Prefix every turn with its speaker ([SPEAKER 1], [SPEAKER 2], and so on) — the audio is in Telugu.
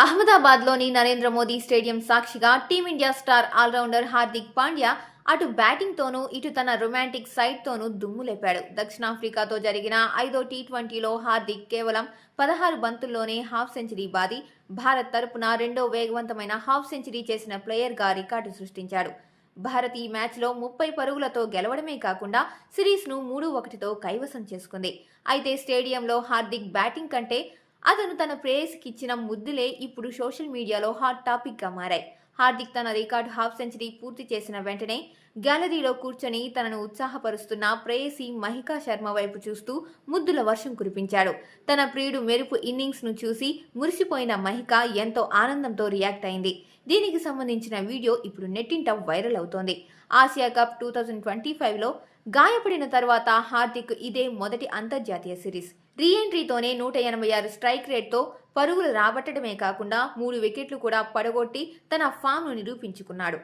[SPEAKER 1] అహ్మదాబాద్లోని నరేంద్ర మోదీ స్టేడియం సాక్షిగా team India star allrounder Hardik Pandya అటు బ్యాటింగ్తోనూ ఇటు తన రొమాంటిక్ సైడ్తోనూ దుమ్ములేపాడు. దక్షిణాఫ్రికాతో జరిగిన 5వ టీ20లో హార్దిక్ కేవలం 16 బంతుల్లోనే హాఫ్ సెంచరీ బాది భారత్ తరపున రెండో వేగవంతమైన హాఫ్ సెంచరీ చేసిన ప్లేయర్గా రికార్డు సృష్టించాడు. భారత్ ఈ మ్యాచ్లో 30 పరుగులతో గెలవడమే కాకుండా సిరీస్ను 3-1తో కైవసం చేసుకుంది. అయితే స్టేడియంలో హార్దిక్ బ్యాటింగ్ కంటే అతను తన ప్రేయసికిచ్చిన ముద్దులే ఇప్పుడు సోషల్ మీడియాలో హాట్ టాపిక్గా మారాయి. హార్దిక్ తన రికార్డు హాఫ్ సెంచరీ పూర్తి చేసిన వెంటనే గ్యాలరీలో కూర్చొని తనను ఉత్సాహపరుస్తున్న ప్రేయసి మహికా శర్మ వైపు చూస్తూ ముద్దుల వర్షం కురిపించాడు. తన ప్రియుడు మెరుపు ఇన్నింగ్స్ను చూసి మురిసిపోయిన మహిక ఎంతో ఆనందంతో రియాక్ట్ అయింది. దీనికి సంబంధించిన వీడియో ఇప్పుడు నెట్టింట వైరల్ అవుతోంది. ఆసియా కప్ 2025లో గాయపడిన తర్వాత హార్దిక్ ఇదే మొదటి అంతర్జాతీయ సిరీస్. రీఎంట్రీతోనే 186 స్ట్రైక్ రేట్తో పరుగులు రాబట్టడమే కాకుండా 3 వికెట్లు కూడా పడగొట్టి తన ఫామ్ను నిరూపించుకున్నాడు.